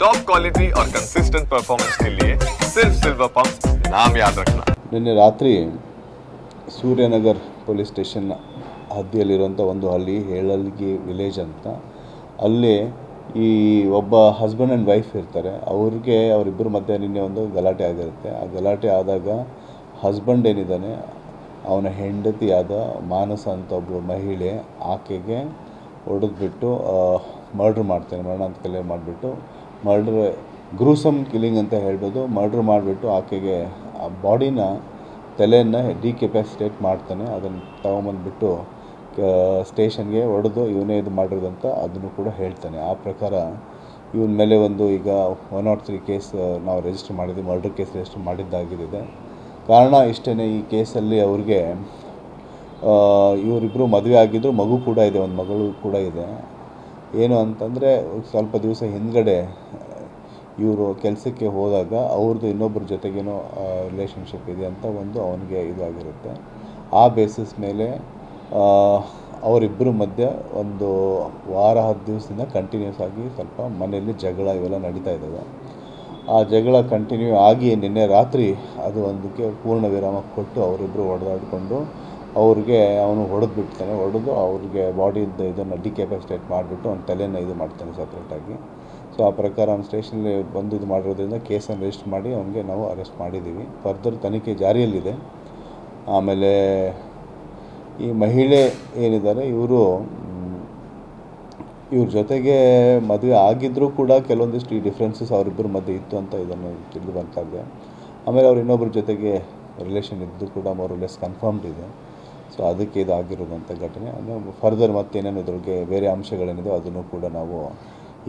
Top quality और consistent performance के लिए सिर्फ सिल्वर पंप नाम याद रखना। ನಿನ್ನೆ ರಾತ್ರಿ ಸೂರ್ಯನಗರ್ ಪೊಲೀಸ್ ಸ್ಟೇಷನ್ ಹದ್ದಿಯಲ್ಲಿರುವಂಥ ಒಂದು ಹಳ್ಳಿ ಹೇಳಲ್ಗಿ ವಿಲೇಜ್ ಅಂತ, ಅಲ್ಲಿ ಈ ಒಬ್ಬ ಹಸ್ಬೆಂಡ್ ಆ್ಯಂಡ್ ವೈಫ್ ಇರ್ತಾರೆ. ಅವರಿಬ್ಬರ ಮಧ್ಯೆ ನಿನ್ನೆ ಒಂದು ಗಲಾಟೆ ಆಗಿರುತ್ತೆ. ಆ ಗಲಾಟೆ ಆದಾಗ ಹಸ್ಬೆಂಡ್ ಏನಿದ್ದಾನೆ, ಅವನ ಹೆಂಡತಿಯಾದ ಮಾನಸ ಅಂತ ಒಬ್ಬಳು ಮಹಿಳೆ, ಆಕೆಗೆ ಹೊಡೆದ್ಬಿಟ್ಟು ಮರ್ಡ್ರ್ ಮಾಡ್ತಾನೆ. ಮರಣಾಂತಕಲೆ ಮಾಡಿಬಿಟ್ಟು ಗ್ರೂಸಮ್ ಕಿಲ್ಲಿಂಗ್ ಅಂತ ಹೇಳ್ಬೋದು. ಮರ್ಡ್ರ್ ಮಾಡಿಬಿಟ್ಟು ಆಕೆಗೆ ಆ ಬಾಡಿನ ತಲೆಯನ್ನು ಡಿಕೆಪಾಸಿಟೇಟ್ ಮಾಡ್ತಾನೆ. ಅದನ್ನು ತಗೊಂಬಂದ್ಬಿಟ್ಟು ಸ್ಟೇಷನ್ಗೆ ಹೊಡೆದು ಇವನೇ ಇದು ಮಾಡಿರೋದಂತ ಅದನ್ನು ಕೂಡ ಹೇಳ್ತಾನೆ. ಆ ಪ್ರಕಾರ ಇವನ ಮೇಲೆ ಒಂದು ಈಗ 103 ಕೇಸ್ ನಾವು ರಿಜಿಸ್ಟರ್ ಮಾಡಿದ್ದೀವಿ, ಮರ್ಡರ್ ಕೇಸ್ ರಿಜಿಸ್ಟರ್ ಮಾಡಿದ್ದಾಗಿದೆ. ಕಾರಣ ಇಷ್ಟೇ, ಈ ಕೇಸಲ್ಲಿ ಅವ್ರಿಗೆ ಇವರಿಬ್ಬರು ಮದುವೆ ಆಗಿದ್ದರು, ಮಗು ಕೂಡ ಇದೆ, ಒಂದು ಮಗಳು ಕೂಡ ಇದೆ. ಏನು ಅಂತಂದರೆ ಸ್ವಲ್ಪ ದಿವಸ ಹಿಂದ್ಗಡೆ ಇವರು ಕೆಲಸಕ್ಕೆ ಹೋದಾಗ ಅವ್ರದ್ದು ಇನ್ನೊಬ್ಬರ ಜೊತೆಗೇನೋ ರಿಲೇಷನ್ಶಿಪ್ ಇದೆ ಅಂತ ಒಂದು ಅವನಿಗೆ ಇದಾಗಿರುತ್ತೆ. ಆ ಬೇಸಿಸ್ ಮೇಲೆ ಅವರಿಬ್ಬರ ಮಧ್ಯೆ ಒಂದು ವಾರ 10 ದಿವಸದಿಂದ ಕಂಟಿನ್ಯೂಸ್ ಆಗಿ ಸ್ವಲ್ಪ ಮನೆಯಲ್ಲಿ ಜಗಳ ಇವೆಲ್ಲ ನಡೀತಾ ಇದ್ದಾವೆ. ಆ ಜಗಳ ಕಂಟಿನ್ಯೂ ಆಗಿ ನಿನ್ನೆ ರಾತ್ರಿ ಅದು ಒಂದಕ್ಕೆ ಪೂರ್ಣ ವಿರಾಮ ಕೊಟ್ಟು ಅವರಿಬ್ಬರು ಹೊಡೆದಾಡಿಕೊಂಡು ಅವನು ಹೊಡೆದ್ಬಿಡ್ತಾನೆ. ಅವ್ರಿಗೆ ಬಾಡಿಯಿಂದ ಇದನ್ನು ಡಿಕೆಪಾಸಿಟೇಟ್ ಮಾಡಿಬಿಟ್ಟು ಅವ್ನ ತಲೆಯನ್ನು ಇದು ಮಾಡ್ತಾನೆ ಸಪ್ರೇಟಾಗಿ. ಸೊ ಆ ಪ್ರಕಾರ ಅವ್ನು ಸ್ಟೇಷನಲ್ಲಿ ಬಂದು ಇದು ಮಾಡಿರೋದ್ರಿಂದ ಕೇಸನ್ನು ರಿಜಿಸ್ಟರ್ ಮಾಡಿ ಅವನಿಗೆ ನಾವು ಅರೆಸ್ಟ್ ಮಾಡಿದ್ದೀವಿ. ಫರ್ದರ್ ತನಿಖೆ ಜಾರಿಯಲ್ಲಿದೆ. ಆಮೇಲೆ ಈ ಮಹಿಳೆ ಏನಿದ್ದಾರೆ, ಇವ್ರ ಜೊತೆಗೆ ಮದುವೆ ಆಗಿದ್ದರೂ ಕೂಡ ಕೆಲವೊಂದಿಷ್ಟು ಈ ಡಿಫ್ರೆನ್ಸಸ್ ಅವರಿಬ್ಬರ ಮಧ್ಯೆ ಇತ್ತು ಅಂತ ಇದನ್ನು ತಿಳಿದು ಬಂತಾಗಿದೆ. ಆಮೇಲೆ ಅವ್ರು ಇನ್ನೊಬ್ಬರ ಜೊತೆಗೆ ರಿಲೇಷನ್ ಇದ್ದು ಕೂಡ ಮೋರ್ ಲೆಸ್ ಕನ್ಫರ್ಮ್ಡ್ ಇದೆ. ಸೊ ಅದಕ್ಕೆ ಇದು ಆಗಿರೋದಂಥ ಘಟನೆ. ಫರ್ದರ್ ಮತ್ತೇನೇನು ಇದ್ರಿಗೆ ಬೇರೆ ಅಂಶಗಳೇನಿದೆ ಅದನ್ನು ಕೂಡ ನಾವು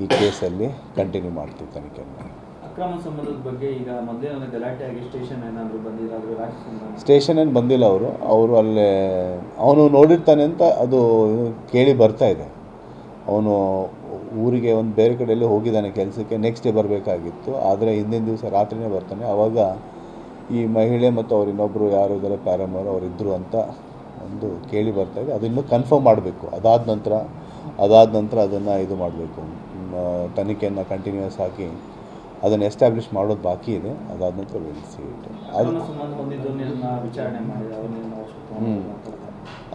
ಈ ಕೇಸಲ್ಲಿ ಕಂಟಿನ್ಯೂ ಮಾಡ್ತೀವಿ ತನಿಖೆಯನ್ನು. ಅಕ್ರಮ ಸಂಬಂಧದ ಬಗ್ಗೆ ಈಗ ಮೊದಲೇ ಗಲಾಟೆ ಆಗಿ ಸ್ಟೇಷನ್ ಏನಾದರೂ ಬಂದಿಲ್ಲ? ಸ್ಟೇಷನ್ ಏನು ಬಂದಿಲ್ಲ. ಅವರು ಅಲ್ಲೇ ಅವನು ನೋಡಿರ್ತಾನೆ ಅಂತ ಅದು ಕೇಳಿ ಬರ್ತಾ ಇದೆ. ಅವನು ಊರಿಗೆ ಒಂದು ಬೇರೆ ಕಡೆಯಲ್ಲಿ ಹೋಗಿದ್ದಾನೆ ಕೆಲಸಕ್ಕೆ, ನೆಕ್ಸ್ಟ್ ಡೇ ಬರಬೇಕಾಗಿತ್ತು. ಆದರೆ ಹಿಂದಿನ ದಿವಸ ರಾತ್ರಿನೇ ಬರ್ತಾನೆ. ಆವಾಗ ಈ ಮಹಿಳೆ ಮತ್ತು ಅವ್ರು ಇನ್ನೊಬ್ಬರು ಯಾರು ಇದ್ದಾರೆ ಪ್ಯಾರಮೋರ್ ಅವರಿದ್ದರು ಅಂತ ಒಂದು ಕೇಳಿ ಬರ್ತಾಯಿದೆ. ಅದು ಇನ್ನೂ ಕನ್ಫರ್ಮ್ ಮಾಡಬೇಕು. ಅದಾದ ನಂತರ ಅದನ್ನು ಇದು ಮಾಡಬೇಕು, ತನಿಖೆಯನ್ನು ಕಂಟಿನ್ಯೂಸ್ ಆಗಿ ಅದನ್ನು ಎಸ್ಟಾಬ್ಲಿಷ್ ಮಾಡೋದು ಬಾಕಿ ಇದೆ. ಅದಾದ ನಂತರ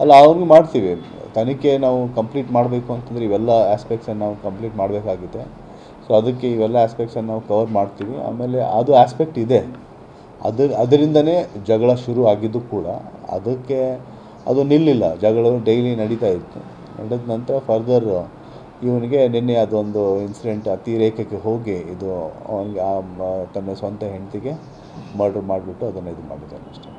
ಅಲ್ಲ ಅವ್ರಿಗೆ ಮಾಡ್ತೀವಿ ತನಿಖೆ. ನಾವು ಕಂಪ್ಲೀಟ್ ಮಾಡಬೇಕು ಅಂತಂದರೆ ಇವೆಲ್ಲ ಆಸ್ಪೆಕ್ಟ್ಸನ್ನು ನಾವು ಕಂಪ್ಲೀಟ್ ಮಾಡಬೇಕಾಗಿದೆ. ಸೊ ಅದಕ್ಕೆ ಇವೆಲ್ಲ ಆಸ್ಪೆಕ್ಟ್ಸನ್ನು ನಾವು ಕವರ್ ಮಾಡ್ತೀವಿ. ಆಮೇಲೆ ಅದು ಆಸ್ಪೆಕ್ಟ್ ಇದೆ, ಅದರಿಂದನೇ ಜಗಳ ಶುರು ಆಗಿದ್ದು ಕೂಡ. ಅದು ನಿಲ್ಲಿಲ್ಲ, ಜಗಳವು ಡೈಲಿ ನಡೀತಾ ಇತ್ತು. ನಡೆದ ನಂತರ ಫರ್ದರ್ ಇವನಿಗೆ ನಿನ್ನೆ ಅದೊಂದು ಇನ್ಸಿಡೆಂಟ್ ಅತಿರೇಕಕ್ಕೆ ಹೋಗಿ ಅವನಿಗೆ ತನ್ನ ಸ್ವಂತ ಹೆಂಡತಿಗೆ ಮರ್ಡರ್ ಮಾಡಿಬಿಟ್ಟು ಅದನ್ನು ಇದು ಮಾಡಿದ್ದಾನೆ ಅಷ್ಟೇ.